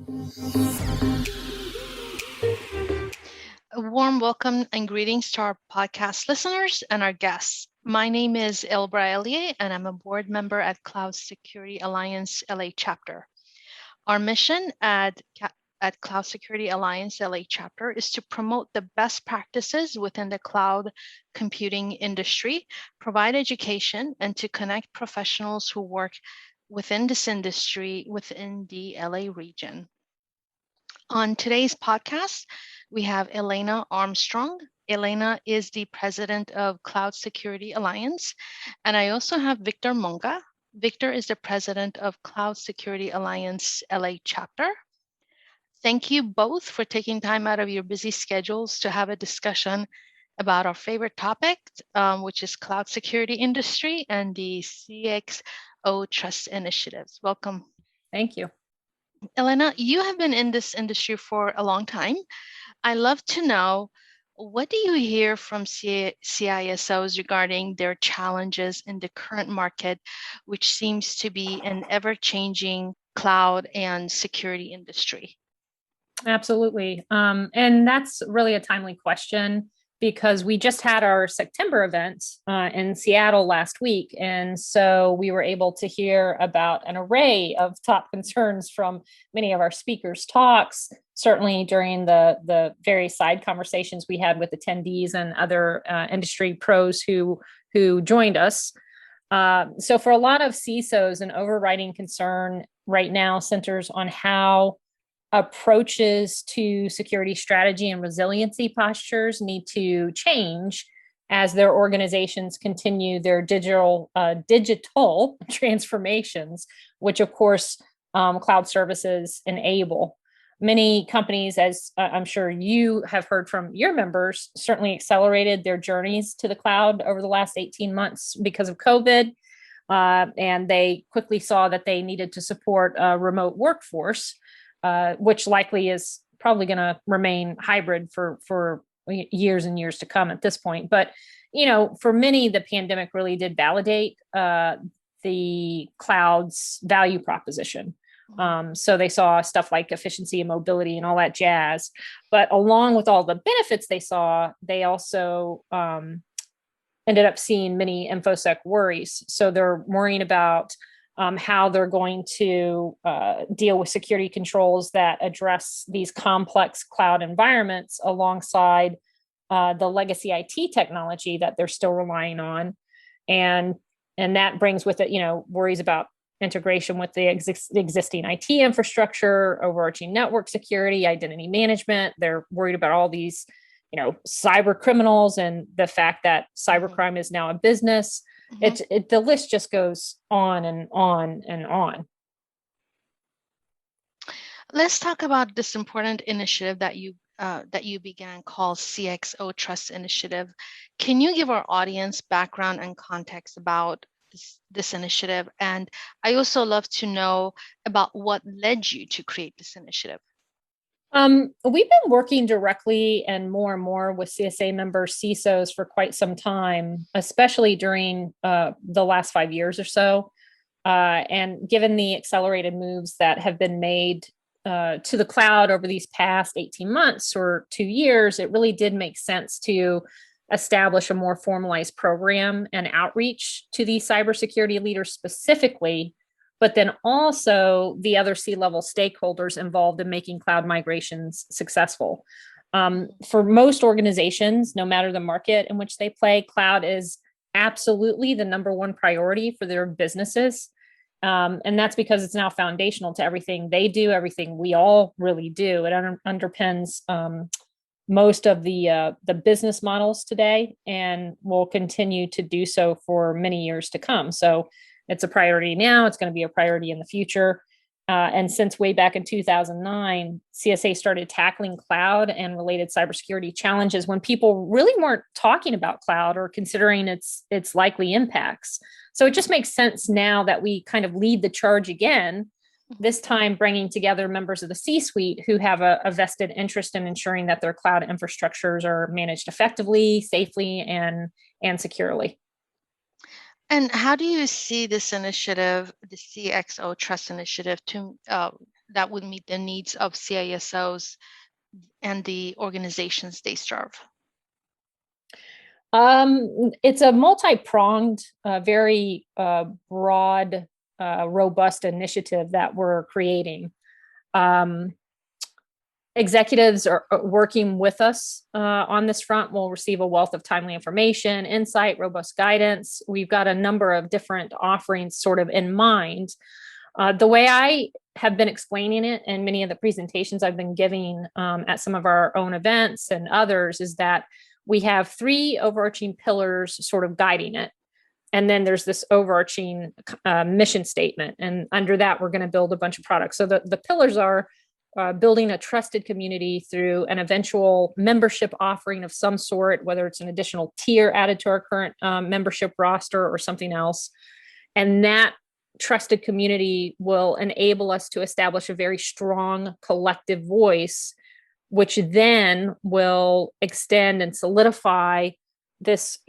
A warm welcome and greetings to our podcast listeners and our guests. My name is Elbra Elie, and I'm a board member at Cloud Security Alliance LA chapter. Our mission at Cloud Security Alliance LA chapter is to promote the best practices within the cloud computing industry, provide education, and to connect professionals who work within this industry within the LA region. On today's podcast, we have Elena Armstrong. Elena is the president of Cloud Security Alliance. And I also have Victor Monga. Victor is the president of Cloud Security Alliance LA chapter. Thank you both for taking time out of your busy schedules to have a discussion about our favorite topic, which is cloud security industry and the CXO Trust Initiatives. Welcome. Thank you. Elena, you have been in this industry for a long time. I'd love to know, what do you hear from CISOs regarding their challenges in the current market, which seems to be an ever-changing cloud and security industry? Absolutely. And that's really a timely question because we just had our September event in Seattle last week. And so we were able to hear about an array of top concerns from many of our speakers' talks, certainly during the various side conversations we had with attendees and other industry pros who joined us. So for a lot of CISOs, an overriding concern right now centers on how approaches to security strategy and resiliency postures need to change as their organizations continue their digital transformations, which of course cloud services enable. Many companies, as I'm sure you have heard from your members, certainly accelerated their journeys to the cloud over the last 18 months because of COVID. And they quickly saw that they needed to support a remote workforce, which likely is probably going to remain hybrid for years and years to come at this point. But, for many, the pandemic really did validate the cloud's value proposition. So they saw stuff like efficiency and mobility and all that jazz. But along with all the benefits they saw, they also ended up seeing many InfoSec worries. So they're worrying about how they're going to deal with security controls that address these complex cloud environments alongside the legacy IT technology that they're still relying on. And that brings with it, worries about integration with the existing IT infrastructure, overarching network security, identity management. They're worried about all these, cyber criminals and the fact that cybercrime is now a business. The list just goes on and on and on. Let's talk about this important initiative that you began called CXO Trust Initiative. Can you give our audience background and context about this initiative? And I also love to know about what led you to create this initiative. We've been working directly and more with CSA members, CISOs, for quite some time, especially during the last 5 years or so. And given the accelerated moves that have been made to the cloud over these past 18 months or 2 years, it really did make sense to establish a more formalized program and outreach to these cybersecurity leaders specifically, but then also the other C-level stakeholders involved in making cloud migrations successful. For most organizations, no matter the market in which they play, cloud is absolutely the number one priority for their businesses. And that's because it's now foundational to everything they do, everything we all really do. It underpins most of the business models today and will continue to do so for many years to come. So it's a priority now. It's going to be a priority in the future. And since way back in 2009, CSA started tackling cloud and related cybersecurity challenges when people really weren't talking about cloud or considering its likely impacts. So it just makes sense now that we kind of lead the charge again, this time bringing together members of the C-suite who have a vested interest in ensuring that their cloud infrastructures are managed effectively, safely, and securely. And how do you see this initiative, the CXO Trust Initiative, to that would meet the needs of CISOs and the organizations they serve? It's a multi-pronged, very broad, robust initiative that we're creating. Executives are working with us on this front will receive a wealth of timely information, insight, robust guidance. We've got a number of different offerings sort of in mind. The way I have been explaining it in many of the presentations I've been giving at some of our own events and others is that we have three overarching pillars sort of guiding it. And then there's this overarching mission statement. And under that, we're going to build a bunch of products. So the pillars are building a trusted community through an eventual membership offering of some sort, whether it's an additional tier added to our current membership roster or something else. And that trusted community will enable us to establish a very strong collective voice, which then will extend and solidify this,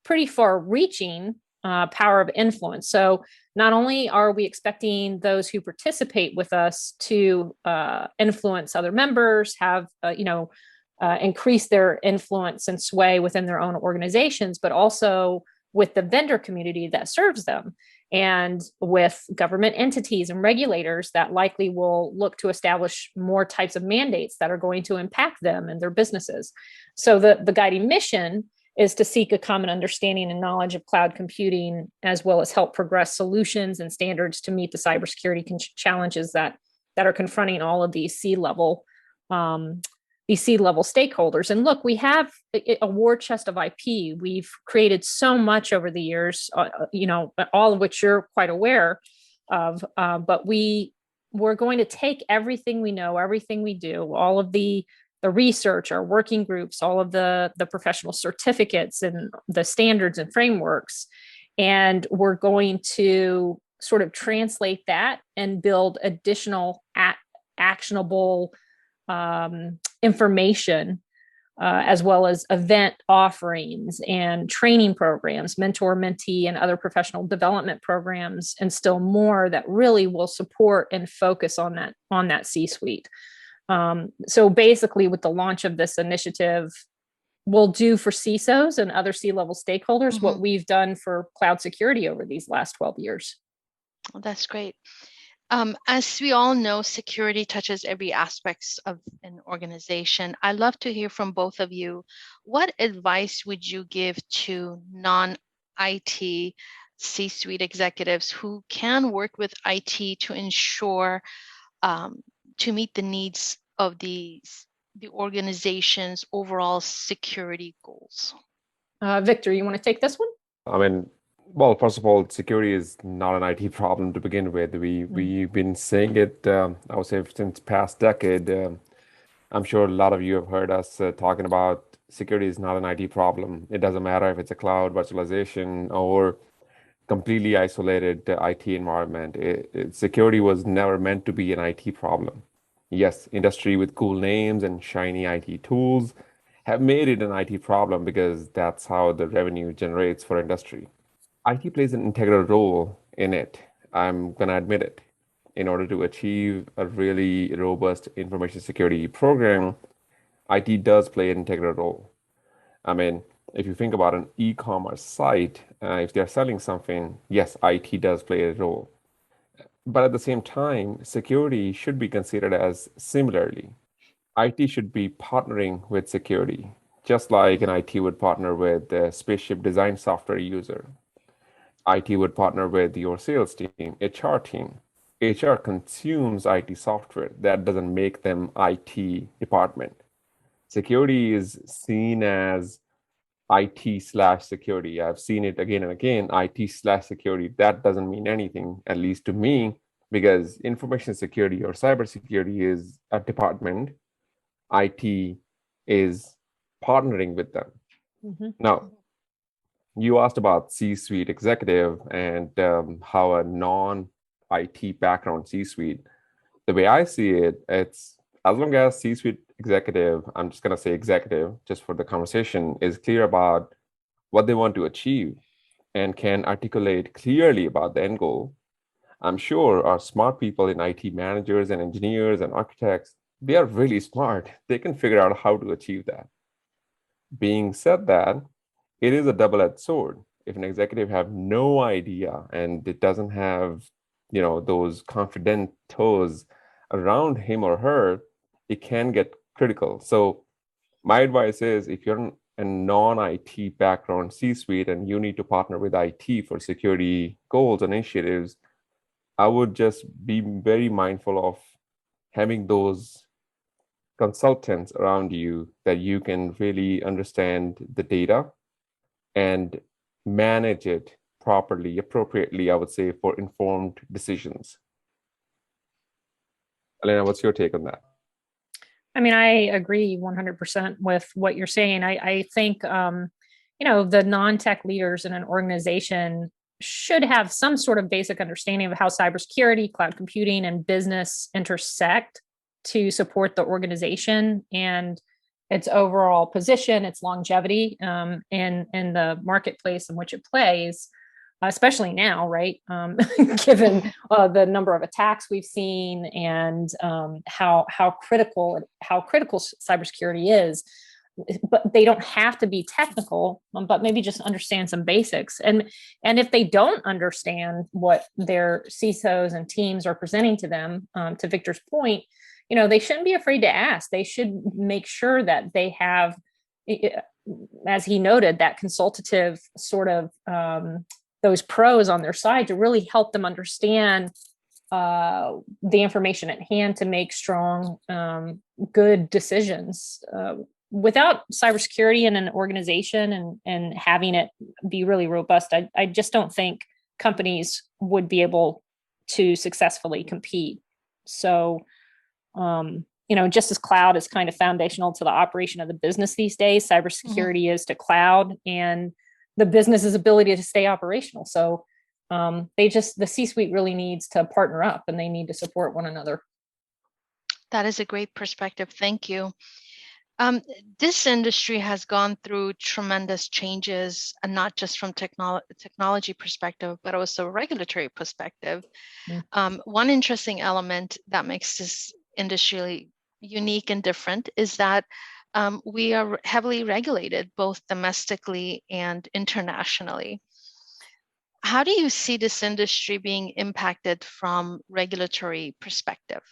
pretty far-reaching power of influence. So not only are we expecting those who participate with us to influence other members, have increase their influence and sway within their own organizations, but also with the vendor community that serves them, and with government entities and regulators that likely will look to establish more types of mandates that are going to impact them and their businesses. So the guiding mission is to seek a common understanding and knowledge of cloud computing, as well as help progress solutions and standards to meet the cybersecurity challenges that are confronting all of these C-level stakeholders. And look, we have a war chest of IP. We've created so much over the years, all of which you're quite aware of. But we're going to take everything we know, everything we do, all of the research, our working groups, all of the professional certificates and the standards and frameworks. And we're going to sort of translate that and build additional actionable information, as well as event offerings and training programs, mentor, mentee, and other professional development programs, and still more that really will support and focus on that C-suite. So basically, with the launch of this initiative, we'll do for CISOs and other C-level stakeholders what we've done for cloud security over these last 12 years. Well, that's great. As we all know, security touches every aspect of an organization. I'd love to hear from both of you. What advice would you give to non-IT C-suite executives who can work with IT to ensure to meet the needs of the organization's overall security goals? Victor, you want to take this one? Well, first of all, security is not an IT problem to begin with. We've been saying it, I would say, since past decade. I'm sure a lot of you have heard us talking about security is not an IT problem. It doesn't matter if it's a cloud virtualization or completely isolated IT environment. Security was never meant to be an IT problem. Yes, industry with cool names and shiny IT tools have made it an IT problem because that's how the revenue generates for industry. IT plays an integral role in it. I'm going to admit it. In order to achieve a really robust information security program, IT does play an integral role. If you think about an e-commerce site, if they're selling something, yes, IT does play a role. But at the same time, security should be considered as similarly. IT should be partnering with security, just like an IT would partner with the spaceship design software user. IT would partner with your sales team, HR team. HR consumes IT software. That doesn't make them IT department. Security is seen as IT/security. I've seen it again and again, IT/security. That doesn't mean anything, at least to me, because information security or cybersecurity is a department. IT is partnering with them. Now, you asked about C-suite executive and how a non-IT background C-suite. The way I see it, it's as long as C-suite executive, I'm just going to say executive, just for the conversation, is clear about what they want to achieve and can articulate clearly about the end goal, I'm sure our smart people in IT, managers and engineers and architects, they are really smart. They can figure out how to achieve that. Being said that, it is a double-edged sword. If an executive have no idea and it doesn't have, those confident toes around him or her, it can get critical. So my advice is, if you're a non-IT background C-suite and you need to partner with IT for security goals and initiatives, I would just be very mindful of having those consultants around you that you can really understand the data and manage it properly, appropriately, I would say, for informed decisions. Elena, what's your take on that? I mean, I agree 100% with what you're saying. I think, the non-tech leaders in an organization should have some sort of basic understanding of how cybersecurity, cloud computing, and business intersect to support the organization and its overall position, its longevity in the marketplace in which it plays, especially now, right? Given the number of attacks we've seen and how critical cybersecurity is. But they don't have to be technical, but maybe just understand some basics. And if they don't understand what their CISOs and teams are presenting to them, to Victor's point, they shouldn't be afraid to ask. They should make sure that they have, as he noted, that consultative sort of those pros on their side to really help them understand the information at hand to make strong, good decisions. Without cybersecurity in an organization and having it be really robust, I just don't think companies would be able to successfully compete. So, just as cloud is kind of foundational to the operation of the business these days, cybersecurity is to cloud and the business's ability to stay operational. So the C-suite really needs to partner up and they need to support one another. That is a great perspective. Thank you. This industry has gone through tremendous changes, and not just from technology perspective, but also regulatory perspective. One interesting element that makes this industry unique and different is that we are heavily regulated, both domestically and internationally. How do you see this industry being impacted from regulatory perspective?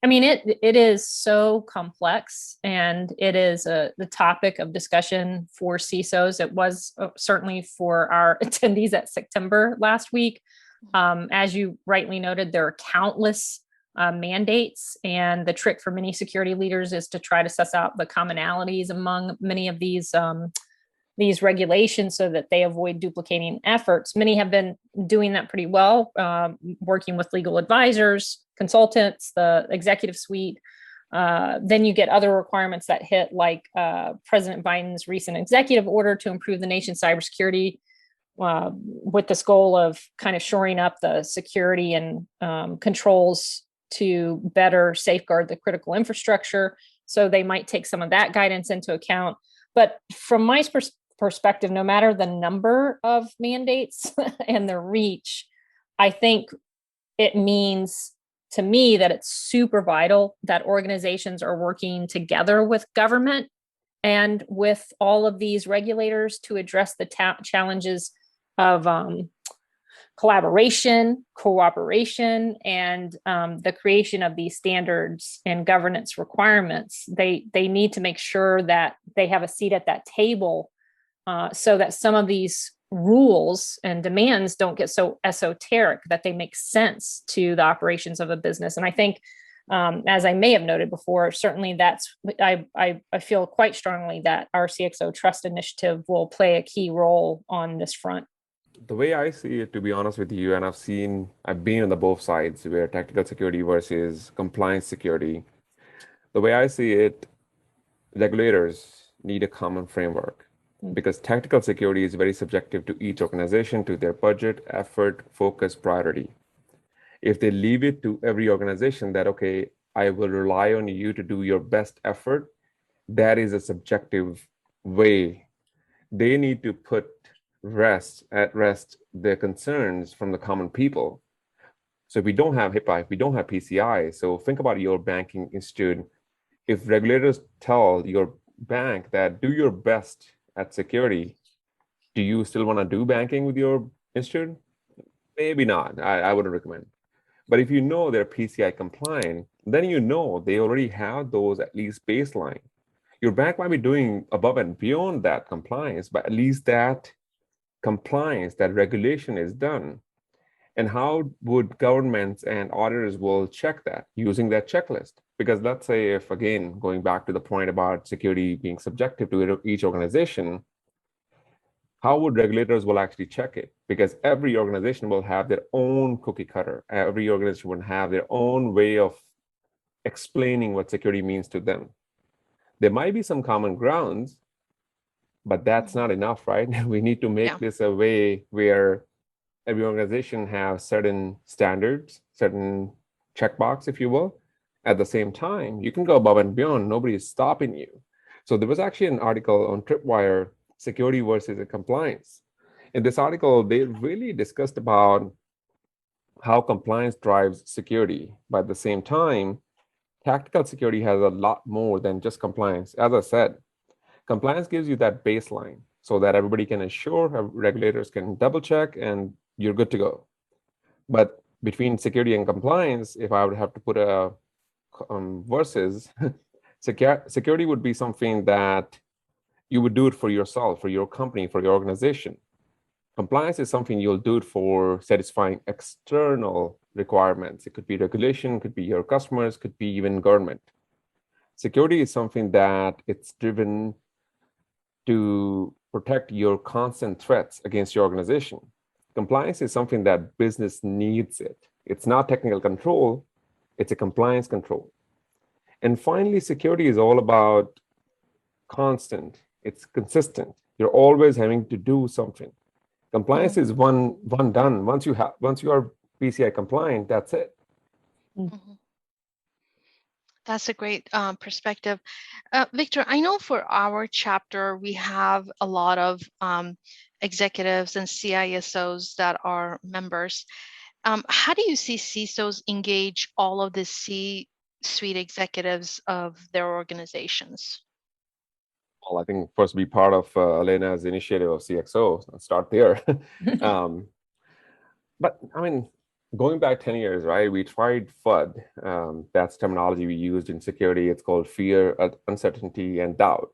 I mean, it is so complex, and it is the topic of discussion for CISOs. It was certainly for our attendees at September last week. As you rightly noted, there are countless mandates, and the trick for many security leaders is to try to suss out the commonalities among many of these regulations so that they avoid duplicating efforts. Many have been doing that pretty well, working with legal advisors, consultants, the executive suite. Then you get other requirements that hit, like President Biden's recent executive order to improve the nation's cybersecurity, with this goal of kind of shoring up the security and controls to better safeguard the critical infrastructure. So they might take some of that guidance into account. But from my perspective, no matter the number of mandates and the reach, I think it means to me that it's super vital that organizations are working together with government and with all of these regulators to address the challenges of collaboration, cooperation, and the creation of these standards and governance requirements. They need to make sure that they have a seat at that table, so that some of these rules and demands don't get so esoteric, that they make sense to the operations of a business. And I think, as I may have noted before, certainly I feel quite strongly that our CXO Trust Initiative will play a key role on this front. The way I see it, to be honest with you, and I've been on the both sides, where tactical security versus compliance security. The way I see it, regulators need a common framework, because tactical security is very subjective to each organization, to their budget, effort, focus, priority. If they leave it to every organization that, okay, I will rely on you to do your best effort, that is a subjective way. They need to put at rest their concerns from the common people. So if we don't have HIPAA, if we don't have PCI, so think about your banking institute. If regulators tell your bank that do your best at security, do you still want to do banking with your institute? Maybe not. I wouldn't recommend. But if you know they're PCI compliant, then you know they already have those at least baseline. Your bank might be doing above and beyond that compliance, but at least that compliance, that regulation is done. And how would governments and auditors will check that using that checklist? Because let's say if, again, going back to the point about security being subjective to each organization, how would regulators will actually check it? Because every organization will have their own cookie cutter. Every organization will have their own way of explaining what security means to them. There might be some common grounds, but that's not enough, right? We need to make this a way where every organization has certain standards, certain checkbox, if you will. At the same time, you can go above and beyond. Nobody is stopping you. So there was actually an article on Tripwire, Security versus Compliance. In this article, they really discussed about how compliance drives security. But at the same time, tactical security has a lot more than just compliance. As I said, compliance gives you that baseline so that everybody can assure, regulators can double check, and you're good to go. But between security and compliance, if I would have to put a versus, security would be something that you would do it for yourself, for your company, for your organization. Compliance is something you'll do it for satisfying external requirements. It could be regulation, could be your customers, could be even government. Security is something that it's driven to protect your constant threats against your organization. Compliance is something that business needs it. It's not technical control, it's a compliance control. And finally, security is all about constant, it's consistent. You're always having to do something. Compliance is one done. Once you are PCI compliant, that's it. Mm-hmm. That's a great perspective. Victor, I know for our chapter, we have a lot of executives and CISOs that are members. How do you see CISOs engage all of the C-suite executives of their organizations? Well, I think first be part of Elena's initiative of CXO. Let's start there. But I mean, going back 10 years, right? We tried FUD. That's terminology we used in security. It's called fear, uncertainty, and doubt.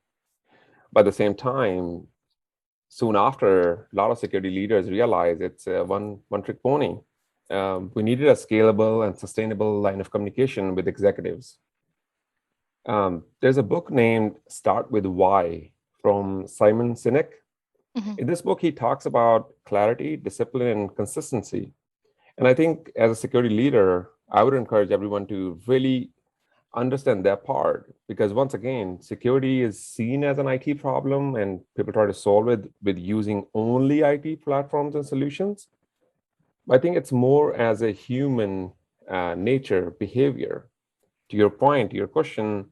But at the same time, soon after, a lot of security leaders realized it's a one-trick pony. We needed a scalable and sustainable line of communication with executives. There's a book named Start With Why from Simon Sinek. In this book, he talks about clarity, discipline, and consistency. And I think as a security leader, I would encourage everyone to really understand that part, because once again, security is seen as an IT problem and people try to solve it with using only IT platforms and solutions. I think it's more as a human nature behavior. To your point, to your question,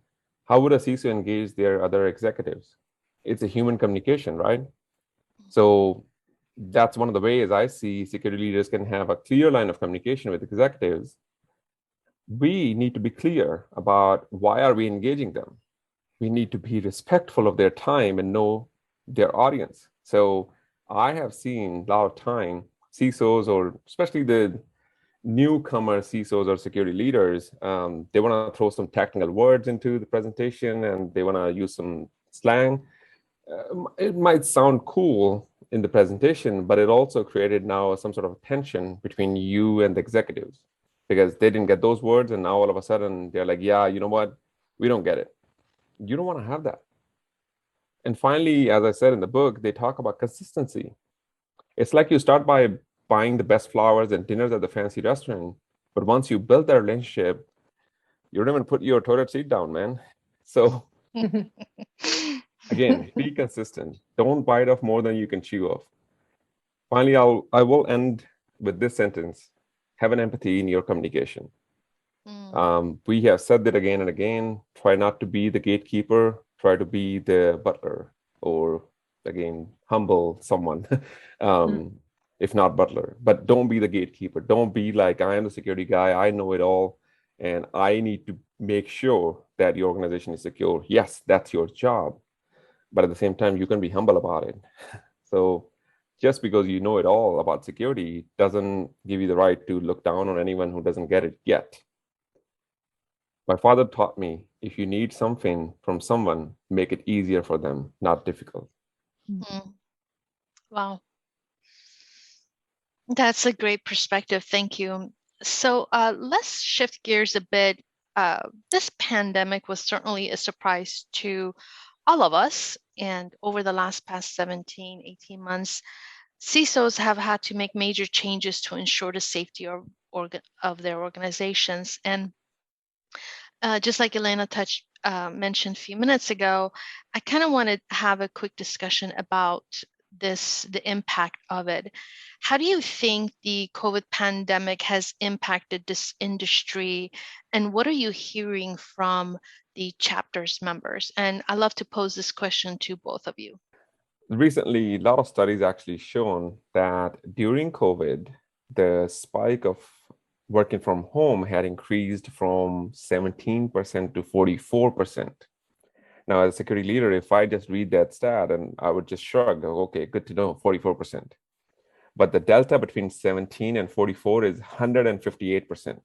how would a CISO engage their other executives? It's a human communication, right? So that's one of the ways I see security leaders can have a clear line of communication with executives. We need to be clear about why are we engaging them. We need to be respectful of their time and know their audience. So I have seen a lot of time CISOs, or especially the newcomer CISOs or security leaders, they want to throw some technical words into the presentation and they want to use some slang. It might sound cool in the presentation, but it also created now some sort of tension between you and the executives, because they didn't get those words, and now all of a sudden they're like, yeah, you know what, we don't get it. You don't want to have that. And finally, as I said in the book, they talk about consistency. It's like you start by buying the best flowers and dinners at the fancy restaurant, but once you build that relationship, you don't even put your toilet seat down, man. So again, be consistent. Don't bite off more than you can chew off. Finally, I will end with this sentence: have an empathy in your communication. We have said that again and again. Try not to be the gatekeeper. Try to be the butler, or again, humble someone. if not butler. But don't be the gatekeeper. Don't be like, I am the security guy, I know it all, and I need to make sure that your organization is secure. Yes, that's your job. But at the same time, you can be humble about it. So just because you know it all about security doesn't give you the right to look down on anyone who doesn't get it yet. My father taught me, if you need something from someone, make it easier for them, not difficult. Mm. Wow. That's a great perspective. Thank you. So let's shift gears a bit. This pandemic was certainly a surprise to all of us. And over the past 17, 18 months, CISOs have had to make major changes to ensure the safety of their organizations. And just like Elena mentioned a few minutes ago, I kind of want to have a quick discussion about the impact of it. How do you think the COVID pandemic has impacted this industry, and what are you hearing from the chapter's members? And I love to pose this question to both of you. Recently, a lot of studies actually shown that during COVID, the spike of working from home had increased from 17% to 44%. Now, as a security leader, if I just read that stat, and I would just shrug, okay, good to know, 44%. But the delta between 17 and 44 is 158%.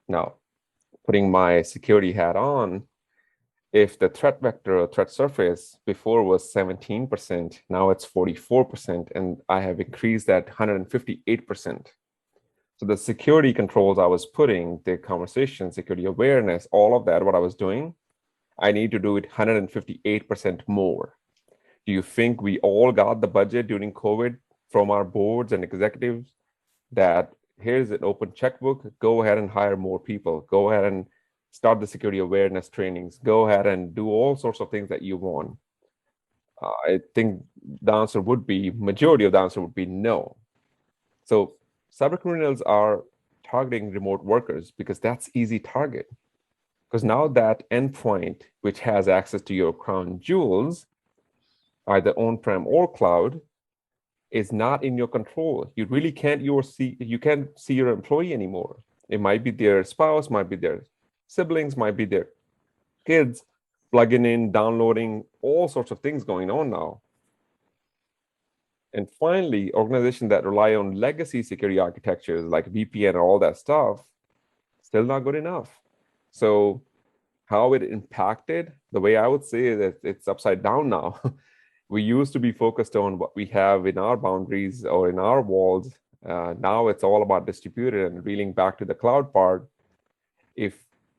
Now, putting my security hat on, if the threat vector or threat surface before was 17%, now it's 44%, and I have increased that 158%. So the security controls I was putting, the conversation, security awareness, all of that, what I was doing, I need to do it 158% more. Do you think we all got the budget during COVID from our boards and executives that here's an open checkbook, go ahead and hire more people, go ahead and start the security awareness trainings, go ahead and do all sorts of things that you want? I think the answer would be, majority of the answer would be no. So cyber criminals are targeting remote workers because that's easy target. Because now that endpoint, which has access to your crown jewels, either on-prem or cloud, is not in your control. You really can't you can't see your employee anymore. It might be their spouse, might be their siblings, might be their kids plugging in, downloading, all sorts of things going on now. And finally, organizations that rely on legacy security architectures like VPN and all that stuff, still not good enough. So how it impacted, the way I would say is that it's upside down now. We used to be focused on what we have in our boundaries or in our walls. Now it's all about distributed and reeling back to the cloud part. If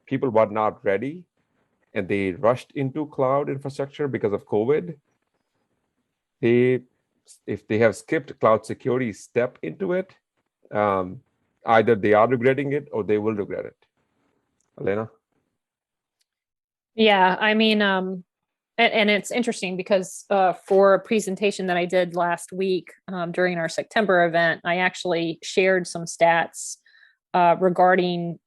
people were not ready and they rushed into cloud infrastructure because of COVID, if they have skipped cloud security step into it, either they are regretting it or they will regret it. Elena? Yeah, I mean, and it's interesting because for a presentation that I did last week during our September event, I actually shared some stats regarding,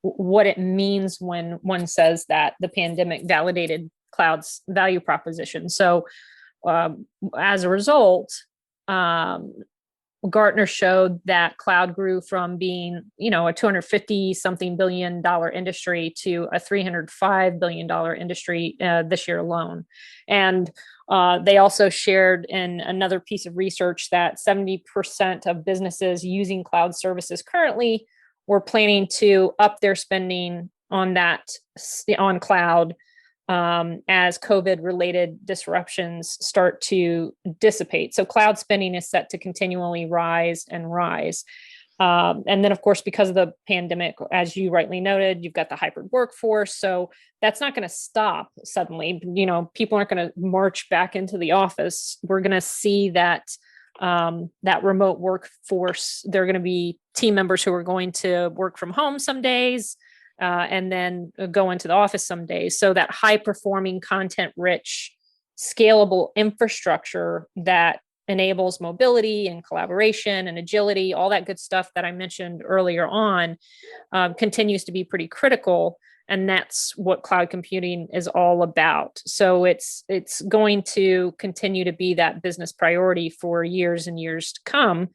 what it means when one says that the pandemic validated cloud's value proposition. So as a result, Gartner showed that cloud grew from being, a $250 something billion industry to a $305 billion industry this year alone. And they also shared in another piece of research that 70% of businesses using cloud services currently were planning to up their spending on cloud as COVID-related disruptions start to dissipate. So cloud spending is set to continually rise and rise. And then, of course, because of the pandemic, as you rightly noted, you've got the hybrid workforce. So that's not going to stop suddenly. People aren't going to march back into the office. We're going to see that that remote workforce, there are going to be team members who are going to work from home some days, and then go into the office some days. So that high performing, content rich, scalable infrastructure that enables mobility and collaboration and agility, all that good stuff that I mentioned earlier on, continues to be pretty critical. And that's what cloud computing is all about. So it's going to continue to be that business priority for years and years to come.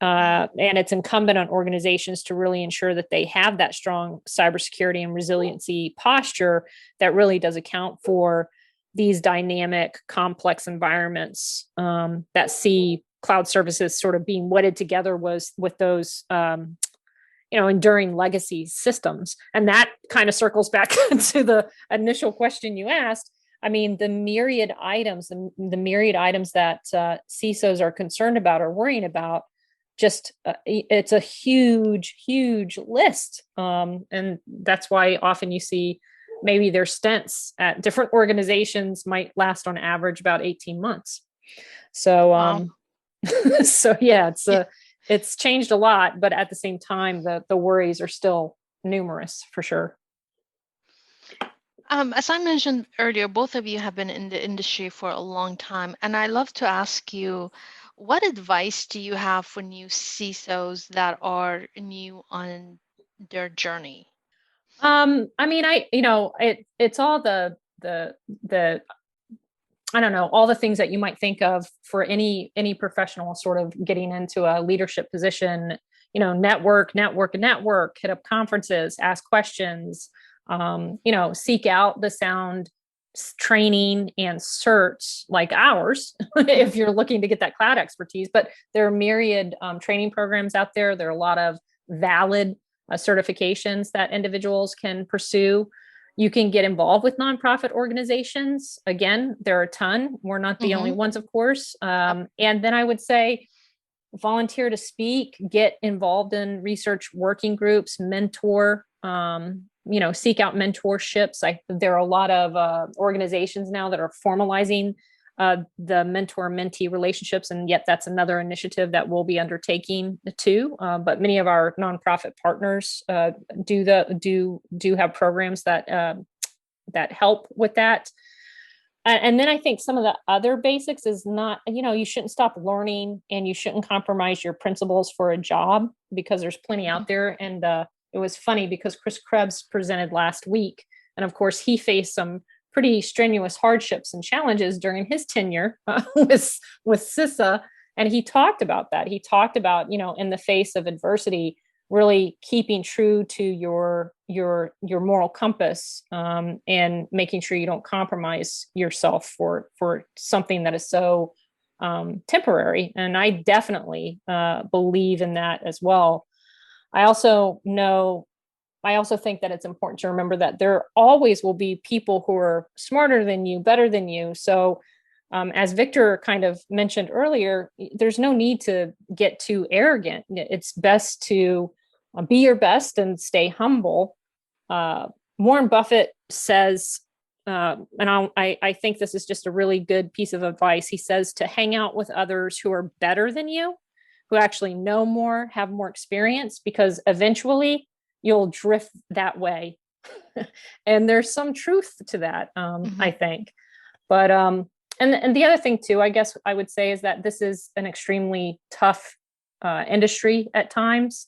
And it's incumbent on organizations to really ensure that they have that strong cybersecurity and resiliency posture that really does account for these dynamic, complex environments that see cloud services sort of being wedded together with those enduring legacy systems. And that kind of circles back to the initial question you asked. I mean, the myriad items that CISOs are concerned about or worrying about, just it's a huge list. And that's why often you see maybe their stints at different organizations might last on average about 18 months. So, Wow. so yeah, it's changed a lot, but at the same time, the worries are still numerous for sure. As I mentioned earlier, both of you have been in the industry for a long time, and I love to ask you, what advice do you have for new CISOs that are new on their journey? I mean, it's all the I don't know, all the things that you might think of for any professional sort of getting into a leadership position, network, hit up conferences, ask questions, seek out the sound training and certs like ours if you're looking to get that cloud expertise. But there are myriad training programs out there. There are a lot of valid certifications that individuals can pursue. You can get involved with nonprofit organizations. Again, there are a ton. We're not the only ones, of course. And then I would say volunteer to speak, get involved in research working groups, mentor, seek out mentorships. There are a lot of organizations now that are formalizing the mentor-mentee relationships, and yet that's another initiative that we'll be undertaking too. But many of our nonprofit partners do have programs that help with that. And then I think some of the other basics is not, you shouldn't stop learning, and you shouldn't compromise your principles for a job, because there's plenty out there. And it was funny because Chris Krebs presented last week, and of course he faced some pretty strenuous hardships and challenges during his tenure with CISA. And he talked about that. He talked about, in the face of adversity, really keeping true to your moral compass, and making sure you don't compromise yourself for something that is so temporary. And I definitely believe in that as well. I also think that it's important to remember that there always will be people who are smarter than you, better than you. So as Victor kind of mentioned earlier, there's no need to get too arrogant. It's best to be your best and stay humble. Warren Buffett says, and I think this is just a really good piece of advice. He says to hang out with others who are better than you, who actually know more, have more experience, because eventually you'll drift that way. And there's some truth to that, I think. But and the other thing too, I guess I would say, is that this is an extremely tough industry at times.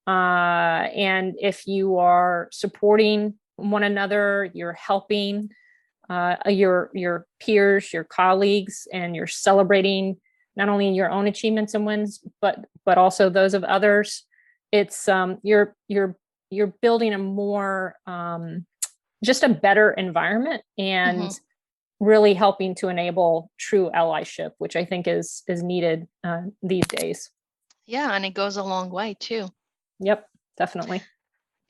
And if you are supporting one another, you're helping your peers, your colleagues, and you're celebrating not only your own achievements and wins, but also those of others. It's you're building a more just a better environment, and really helping to enable true allyship, which I think is needed these days. Yeah, and it goes a long way too. Yep, definitely.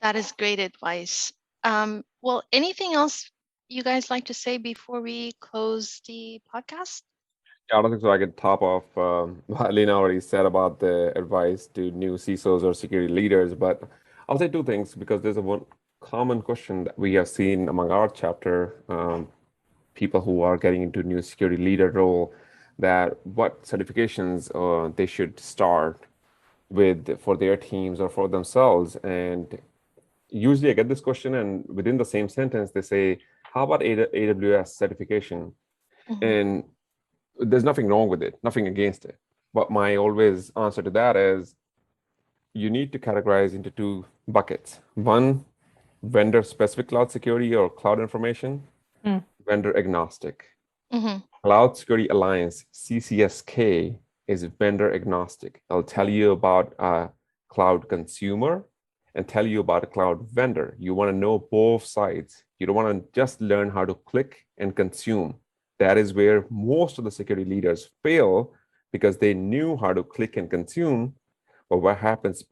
That is great advice. Well, anything else you guys like to say before we close the podcast? Yeah, I don't think so. I could top off what Lena already said about the advice to new CISOs or security leaders, but I'll say two things, because there's one common question that we have seen among our chapter, people who are getting into new security leader role, that what certifications they should start with for their teams or for themselves. And usually I get this question, and within the same sentence, they say, how about AWS certification? And there's nothing wrong with it, nothing against it. But my always answer to that is, you need to categorize into two buckets. One, vendor-specific cloud security or cloud information, vendor agnostic. Mm-hmm. Cloud Security Alliance, CCSK, is vendor agnostic. I'll tell you about a cloud consumer and tell you about a cloud vendor. You want to know both sides. You don't want to just learn how to click and consume. That is where most of the security leaders fail because they knew how to click and consume, but what happens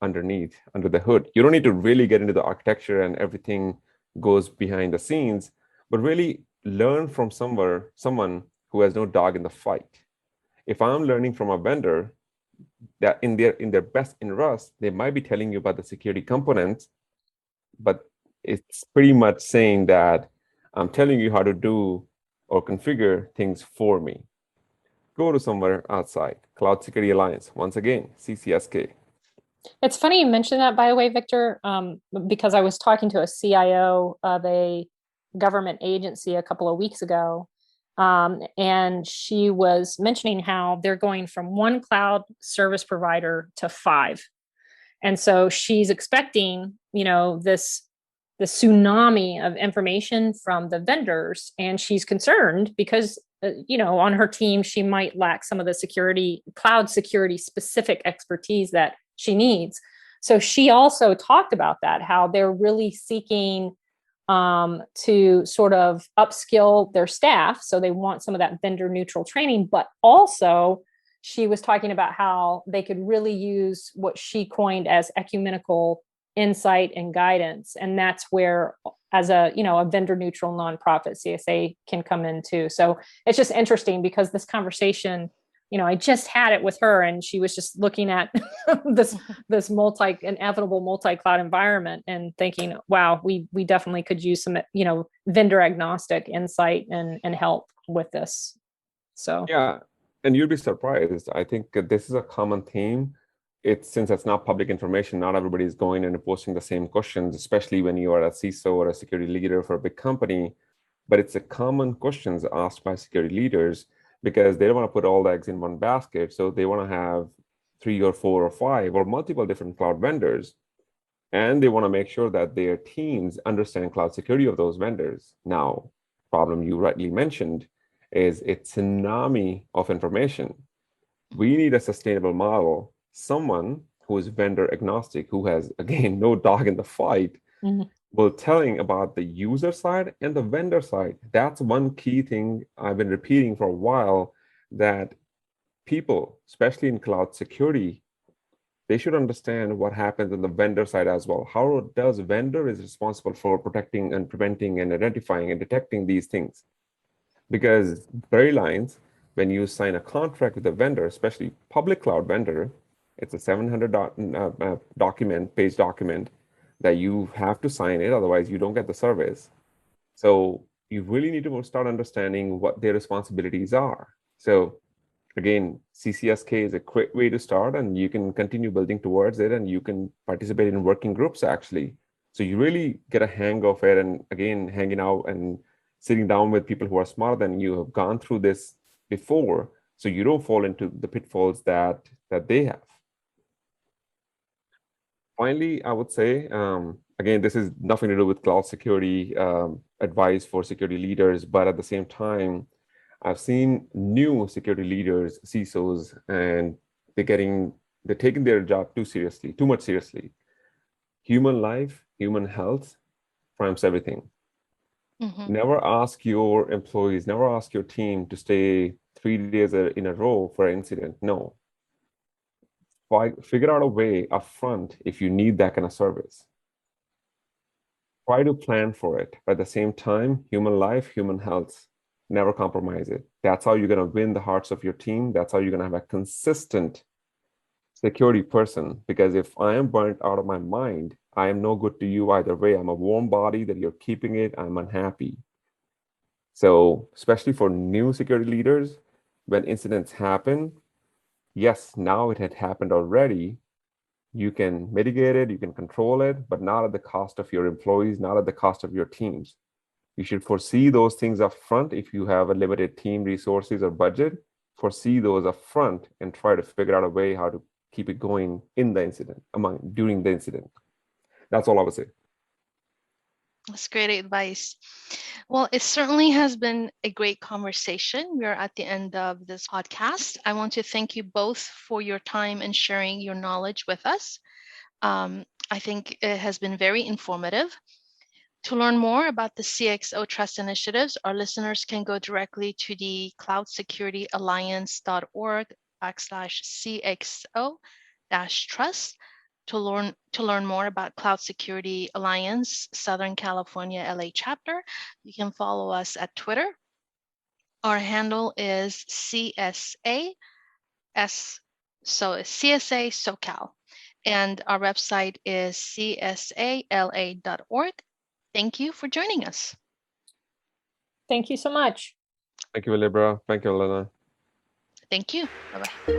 underneath, under the hood? You don't need to really get into the architecture and everything goes behind the scenes, but really learn from someone who has no dog in the fight. If I'm learning from a vendor that in their best interest, they might be telling you about the security components, but it's pretty much saying that I'm telling you how to do or configure things for me. Go to somewhere outside. Cloud Security Alliance, once again, CCSK. It's funny you mentioned that, by the way, Victor, because I was talking to a CIO of a government agency a couple of weeks ago, and she was mentioning how they're going from one cloud service provider to 5. And so she's expecting, this tsunami of information from the vendors, and she's concerned because on her team she might lack some of the cloud security specific expertise that she needs. So she also talked about that, how they're really seeking to sort of upskill their staff. So they want some of that vendor neutral training, but also she was talking about how they could really use what she coined as ecumenical insight and guidance. And that's where, as a vendor neutral nonprofit, CSA can come in too. So it's just interesting because this conversation, I just had it with her, and she was just looking at this inevitable multi-cloud environment and thinking, wow, we definitely could use some, vendor agnostic insight and help with this. So yeah, and you'd be surprised. I think this is a common theme. Since it's not public information, not everybody is going and posting the same questions, especially when you are a CISO or a security leader for a big company. But it's a common questions asked by security leaders because they don't want to put all the eggs in one basket. So they want to have 3 or 4 or 5 or multiple different cloud vendors. And they want to make sure that their teams understand cloud security of those vendors. Now, problem you rightly mentioned is a tsunami of information. We need a sustainable model, someone who is vendor agnostic, who has, again, no dog in the fight, will telling about the user side and the vendor side. That's one key thing I've been repeating for a while, that people, especially in cloud security, they should understand what happens on the vendor side as well. How does vendor is responsible for protecting and preventing and identifying and detecting these things? Because very lines, when you sign a contract with a vendor, especially public cloud vendor, it's a 700 page document that you have to sign it, otherwise you don't get the service. So you really need to start understanding what their responsibilities are. So again, CCSK is a quick way to start, and you can continue building towards it, and you can participate in working groups actually. So you really get a hang of it, and again, hanging out and sitting down with people who are smarter than you, have gone through this before, so you don't fall into the pitfalls that they have. Finally, I would say, again, this is nothing to do with cloud security advice for security leaders, but at the same time, I've seen new security leaders, CISOs, and they're taking their job too much seriously. Human life, human health trumps everything. Never ask your employees, never ask your team to stay 3 days in a row for an incident. No. Figure out a way upfront if you need that kind of service. Try to plan for it. But at the same time, human life, human health, never compromise it. That's how you're going to win the hearts of your team. That's how you're going to have a consistent security person. Because if I am burnt out of my mind, I am no good to you either way. I'm a warm body that you're keeping it. I'm unhappy. So especially for new security leaders, when incidents happen, yes, now it had happened already. You can mitigate it, you can control it, but not at the cost of your employees, not at the cost of your teams. You should foresee those things up front. If you have a limited team resources or budget, foresee those up front and try to figure out a way how to keep it going in the incident, during the incident. That's all I would say. That's great advice. Well, it certainly has been a great conversation. We are at the end of this podcast. I want to thank you both for your time and sharing your knowledge with us. I think it has been very informative. To learn more about the CXO Trust initiatives, our listeners can go directly to the cloudsecurityalliance.org/CXO-trust to learn more about Cloud Security Alliance Southern California LA chapter. You can follow us at Twitter. Our handle is CSA SOCal, and our website is csala.org. Thank you for joining us. Thank you so much. Thank you, Libra. Thank you, Elena. Thank you. Bye-bye.